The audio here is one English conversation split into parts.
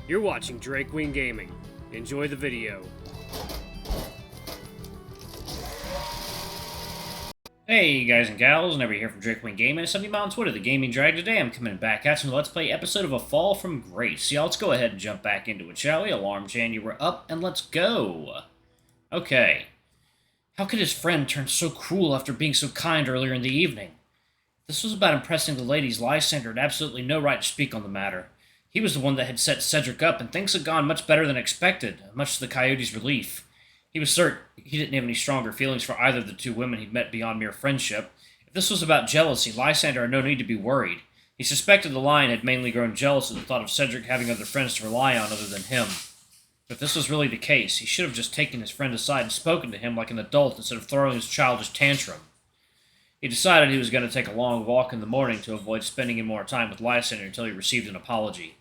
You're watching Drake Wing Gaming. Enjoy the video. Hey guys and gals, Never here from Drake Wing Gaming. Some of you on Twitter, the Gaming Drag. Today I'm coming back at you with a Let's Play episode of A Fall from Grace. Yeah, let's go ahead and jump back into it, shall we? Alarm Jan, you were up, and let's go. Okay. How could his friend turn so cruel after being so kind earlier in the evening? This was about impressing the ladies. Lysander had absolutely no right to speak on the matter. He was the one that had set Cedric up, and things had gone much better than expected, much to the coyote's relief. He was certain he didn't have any stronger feelings for either of the two women he'd met beyond mere friendship. If this was about jealousy, Lysander had no need to be worried. He suspected the lion had mainly grown jealous at the thought of Cedric having other friends to rely on other than him. If this was really the case, he should have just taken his friend aside and spoken to him like an adult instead of throwing his childish tantrum. He decided he was going to take a long walk in the morning to avoid spending any more time with Lysander until he received an apology.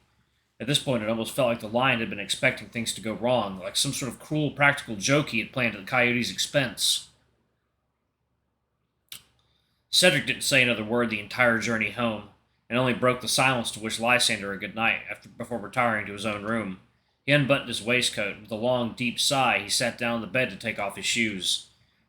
At this point, it almost felt like the lion had been expecting things to go wrong, like some sort of cruel practical joke he had planned at the coyote's expense. Cedric didn't say another word the entire journey home, and only broke the silence to wish Lysander a good night before retiring to his own room. He unbuttoned his waistcoat, and with a long, deep sigh, he sat down on the bed to take off his shoes.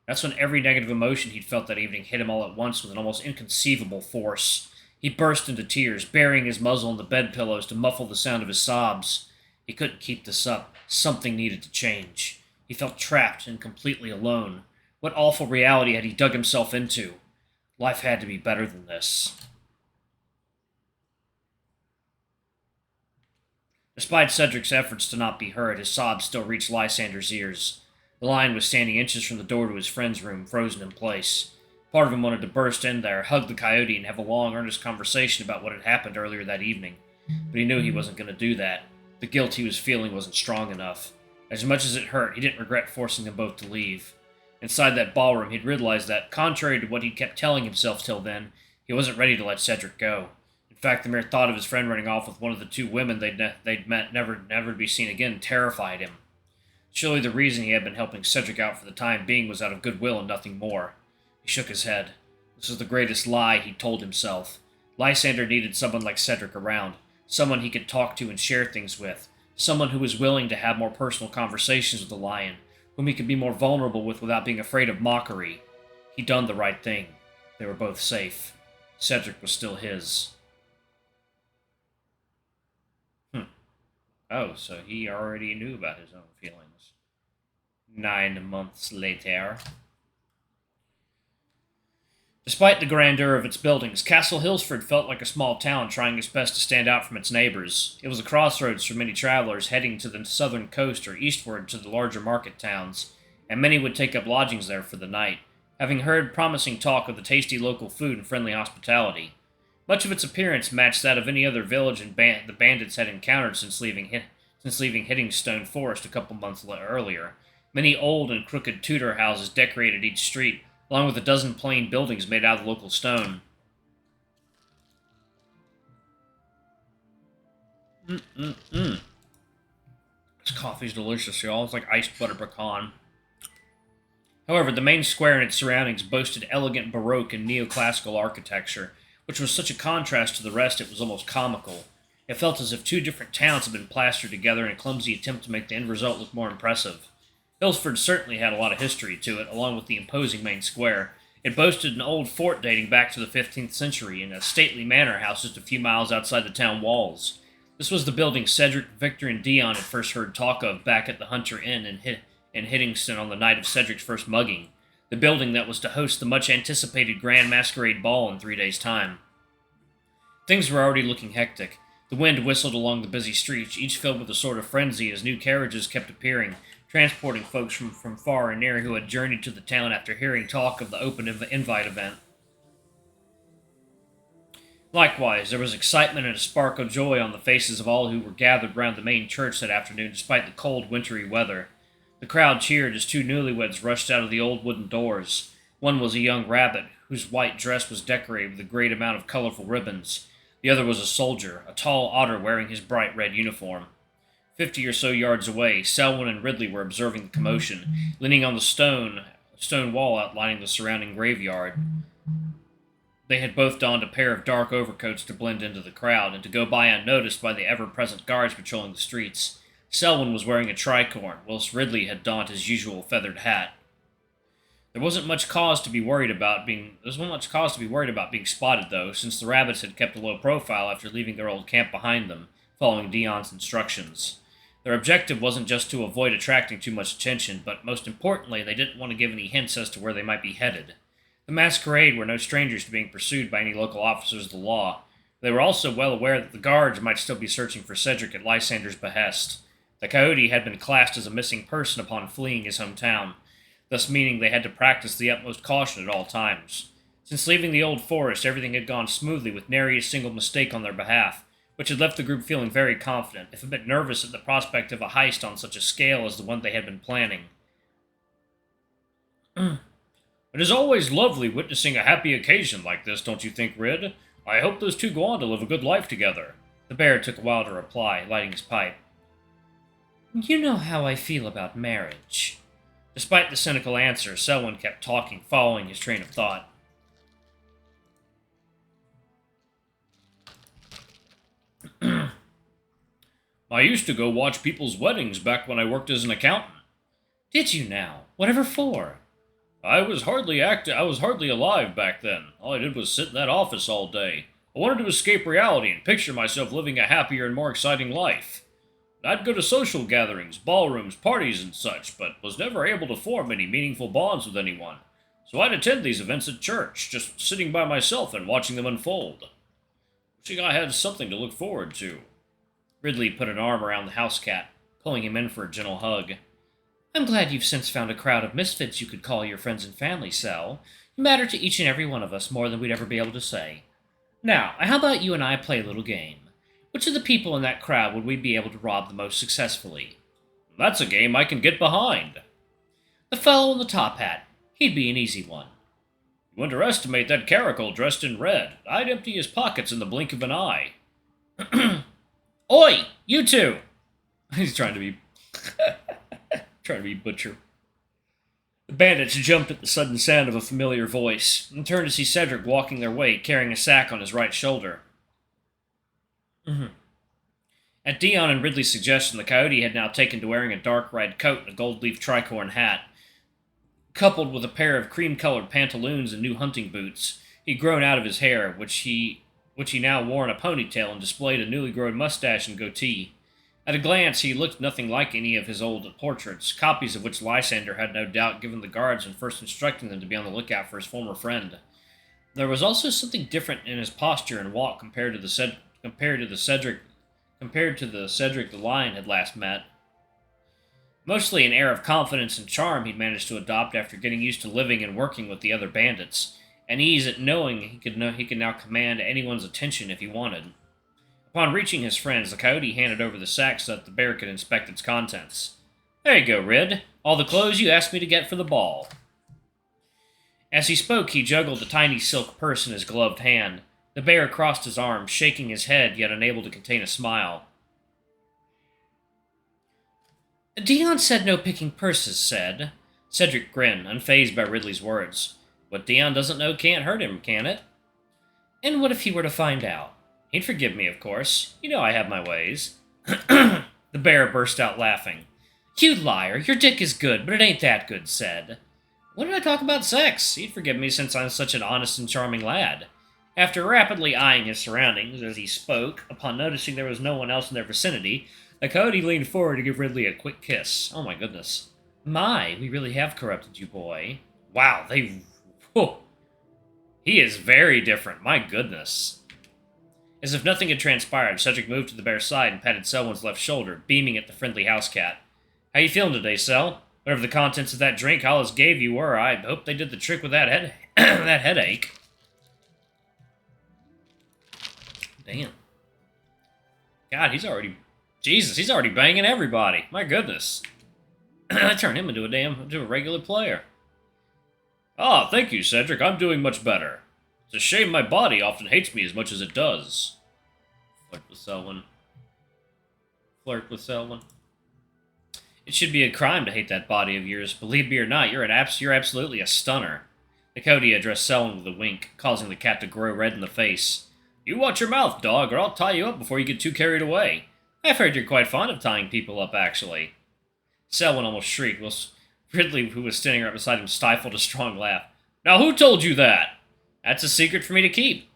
That's when every negative emotion he'd felt that evening hit him all at once with an almost inconceivable force. He burst into tears, burying his muzzle in the bedpillows to muffle the sound of his sobs. He couldn't keep this up. Something needed to change. He felt trapped and completely alone. What awful reality had he dug himself into? Life had to be better than this. Despite Cedric's efforts to not be heard, his sobs still reached Lysander's ears. The lion was standing inches from the door to his friend's room, frozen in place. Part of him wanted to burst in there, hug the coyote, and have a long, earnest conversation about what had happened earlier that evening. But he knew he wasn't going to do that. The guilt he was feeling wasn't strong enough. As much as it hurt, he didn't regret forcing them both to leave. Inside that ballroom, he'd realized that, contrary to what he'd kept telling himself till then, he wasn't ready to let Cedric go. In fact, the mere thought of his friend running off with one of the two women they'd met never to be seen again terrified him. Surely the reason he had been helping Cedric out for the time being was out of goodwill and nothing more. He shook his head. This was the greatest lie he'd told himself. Lysander needed someone like Cedric around, someone he could talk to and share things with, someone who was willing to have more personal conversations with the lion, whom he could be more vulnerable with without being afraid of mockery. He'd done the right thing. They were both safe. Cedric was still his. Oh, so he already knew about his own feelings. 9 months later. Despite the grandeur of its buildings, Castle Hillsford felt like a small town trying its best to stand out from its neighbors. It was a crossroads for many travelers heading to the southern coast or eastward to the larger market towns, and many would take up lodgings there for the night, having heard promising talk of the tasty local food and friendly hospitality. Much of its appearance matched that of any other village the bandits had encountered since leaving Hittingstone Forest a couple months earlier. Many old and crooked Tudor houses decorated each street, along with a dozen plain buildings made out of local stone. This coffee's delicious, y'all. It's like iced butter pecan. However, the main square and its surroundings boasted elegant Baroque and neoclassical architecture, which was such a contrast to the rest it was almost comical. It felt as if two different towns had been plastered together in a clumsy attempt to make the end result look more impressive. Hillsford certainly had a lot of history to it, along with the imposing main square. It boasted an old fort dating back to the 15th century and a stately manor house just a few miles outside the town walls. This was the building Cedric, Victor, and Dion had first heard talk of back at the Hunter Inn in Hittingstone on the night of Cedric's first mugging. The building that was to host the much-anticipated Grand Masquerade Ball in 3 days' time. Things were already looking hectic. The wind whistled along the busy streets, each filled with a sort of frenzy as new carriages kept appearing, transporting folks from far and near who had journeyed to the town after hearing talk of the open invite event. Likewise, there was excitement and a spark of joy on the faces of all who were gathered round the main church that afternoon despite the cold, wintry weather. The crowd cheered as two newlyweds rushed out of the old wooden doors. One was a young rabbit, whose white dress was decorated with a great amount of colorful ribbons. The other was a soldier, a tall otter wearing his bright red uniform. 50 or so yards away, Selwyn and Ridley were observing the commotion, leaning on the stone wall outlining the surrounding graveyard. They had both donned a pair of dark overcoats to blend into the crowd and to go by unnoticed by the ever-present guards patrolling the streets. Selwyn was wearing a tricorn, whilst Ridley had donned his usual feathered hat. There wasn't much cause to be worried about being spotted, though, since the rabbits had kept a low profile after leaving their old camp behind them, following Dion's instructions. Their objective wasn't just to avoid attracting too much attention, but most importantly, they didn't want to give any hints as to where they might be headed. The masquerade were no strangers to being pursued by any local officers of the law. They were also well aware that the guards might still be searching for Cedric at Lysander's behest. The coyote had been classed as a missing person upon fleeing his hometown, thus meaning they had to practice the utmost caution at all times. Since leaving the old forest, everything had gone smoothly with nary a single mistake on their behalf, which had left the group feeling very confident, if a bit nervous at the prospect of a heist on such a scale as the one they had been planning. It is always lovely witnessing a happy occasion like this, don't you think, Rid? I hope those two go on to live a good life together. The bear took a while to reply, lighting his pipe. You know how I feel about marriage. Despite the cynical answer, Selwyn kept talking, following his train of thought. I used to go watch people's weddings back when I worked as an accountant. Did you now? Whatever for? I was hardly alive back then. All I did was sit in that office all day. I wanted to escape reality and picture myself living a happier and more exciting life. I'd go to social gatherings, ballrooms, parties, and such, but was never able to form any meaningful bonds with anyone. So I'd attend these events at church, just sitting by myself and watching them unfold. Wishing I had something to look forward to. Ridley put an arm around the house cat, pulling him in for a gentle hug. I'm glad you've since found a crowd of misfits you could call your friends and family, Sal. You matter to each and every one of us more than we'd ever be able to say. Now, how about you and I play a little game? Which of the people in that crowd would we be able to rob the most successfully? That's a game I can get behind. The fellow in the top hat. He'd be an easy one. You underestimate that caracal dressed in red. I'd empty his pockets in the blink of an eye. Oi, you two! He's trying to be butcher. The bandits jumped at the sudden sound of a familiar voice, and turned to see Cedric walking their way, carrying a sack on his right shoulder. At Dion and Ridley's suggestion, the coyote had now taken to wearing a dark red coat and a gold-leaf tricorn hat. Coupled with a pair of cream-colored pantaloons and new hunting boots, he'd grown out of his hair, which he now wore in a ponytail and displayed a newly grown mustache and goatee. At a glance, he looked nothing like any of his old portraits, copies of which Lysander had no doubt given the guards when first instructing them to be on the lookout for his former friend. There was also something different in his posture and walk compared to the Cedric the lion had last met. Mostly an air of confidence and charm he'd managed to adopt after getting used to living and working with the other bandits, an ease at knowing he could now command anyone's attention if he wanted. Upon reaching his friends, the coyote handed over the sack so that the bear could inspect its contents. There you go, Rid. All the clothes you asked me to get for the ball. As he spoke, he juggled a tiny silk purse in his gloved hand. The bear crossed his arms, shaking his head, yet unable to contain a smile. Dion said no picking purses, said. Cedric grinned, unfazed by Ridley's words. What Dion doesn't know can't hurt him, can it? And what if he were to find out? He'd forgive me, of course. You know I have my ways. The bear burst out laughing. You liar, your dick is good, but it ain't that good, said. When did I talk about sex? He'd forgive me since I'm such an honest and charming lad. After rapidly eyeing his surroundings as he spoke, upon noticing there was no one else in their vicinity, the coyote leaned forward to give Ridley a quick kiss. Oh my goodness. My, we really have corrupted you, boy. Wow, Whew. He is very different, my goodness. As if nothing had transpired, Cedric moved to the bear's side and patted Selwyn's left shoulder, beaming at the friendly house cat. How you feeling today, Sel? Whatever the contents of that drink Hollis gave you were, I hope they did the trick with that that headache. Damn. God, he's already banging everybody. My goodness. I turned him into a regular player. Ah, thank you, Cedric. I'm doing much better. It's a shame my body often hates me as much as it does. Flirt with Selwyn. It should be a crime to hate that body of yours. Believe me or not, you're absolutely a stunner. The coyote addressed Selwyn with a wink, causing the cat to grow red in the face. You watch your mouth, dog, or I'll tie you up before you get too carried away. I've heard you're quite fond of tying people up, actually. Selwyn almost shrieked, while Ridley, who was standing right beside him, stifled a strong laugh. Now who told you that? That's a secret for me to keep.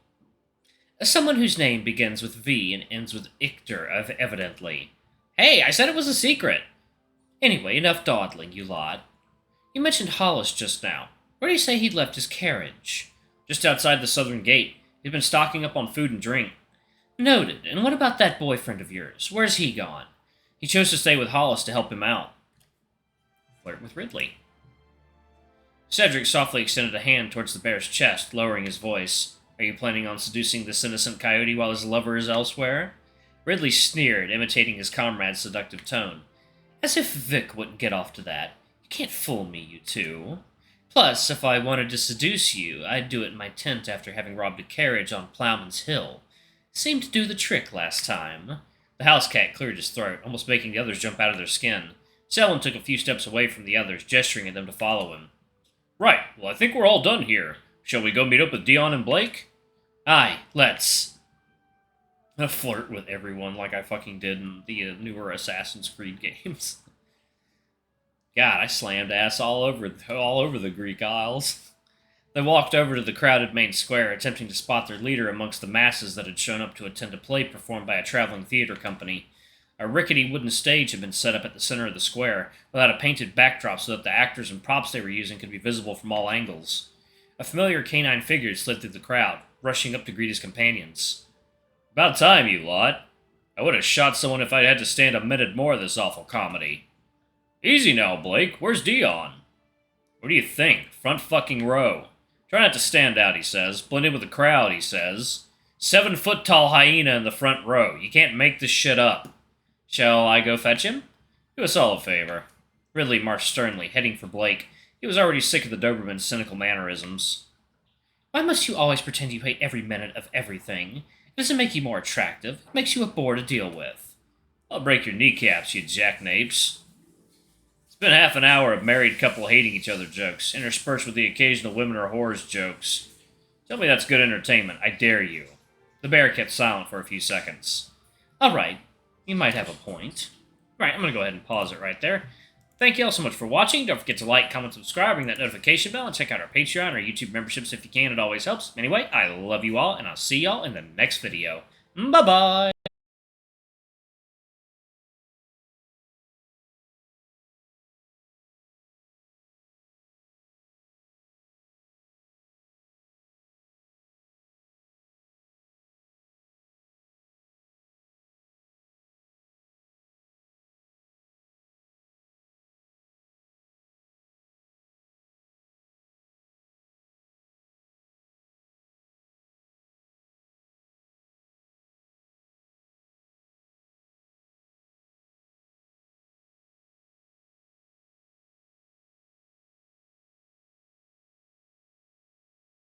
Someone whose name begins with V and ends with Ichter, evidently. Hey, I said it was a secret! Anyway, enough dawdling, you lot. You mentioned Hollis just now. Where do you say he'd left his carriage? Just outside the southern gate. He'd been stocking up on food and drink. Noted. And what about that boyfriend of yours? Where's he gone? He chose to stay with Hollis to help him out. Flirt with Ridley. Cedric softly extended a hand towards the bear's chest, lowering his voice. Are you planning on seducing this innocent coyote while his lover is elsewhere? Ridley sneered, imitating his comrade's seductive tone. As if Vic wouldn't get off to that. You can't fool me, you two. Plus, if I wanted to seduce you, I'd do it in my tent after having robbed a carriage on Plowman's Hill. Seemed to do the trick last time. The house cat cleared his throat, almost making the others jump out of their skin. Selwyn took a few steps away from the others, gesturing at them to follow him. Right, well I think we're all done here. Shall we go meet up with Dion and Blake? Aye, let's. I flirt with everyone like I fucking did in the newer Assassin's Creed games. God, I slammed ass all over the Greek Isles. They walked over to the crowded main square, attempting to spot their leader amongst the masses that had shown up to attend a play performed by a traveling theater company. A rickety wooden stage had been set up at the center of the square, without a painted backdrop so that the actors and props they were using could be visible from all angles. A familiar canine figure slid through the crowd, rushing up to greet his companions. About time, you lot. I would have shot someone if I'd had to stand a minute more of this awful comedy. Easy now, Blake. Where's Dion? What do you think? Front fucking row. Try not to stand out, he says. Blend in with the crowd, he says. 7-foot-tall hyena in the front row. You can't make this shit up. Shall I go fetch him? Do us all a favor. Ridley marched sternly, heading for Blake. He was already sick of the Doberman's cynical mannerisms. Why must you always pretend you hate every minute of everything? It doesn't make you more attractive. It makes you a bore to deal with. I'll break your kneecaps, you jackanapes. It's been half an hour of married couple hating each other jokes, interspersed with the occasional women or whores jokes. Tell me that's good entertainment, I dare you. The bear kept silent for a few seconds. All right, you might have a point. Right, I'm going to go ahead and pause it right there. Thank you all so much for watching. Don't forget to like, comment, subscribe, ring that notification bell, and check out our Patreon or YouTube memberships if you can. It always helps. Anyway, I love you all, and I'll see y'all in the next video. Bye-bye!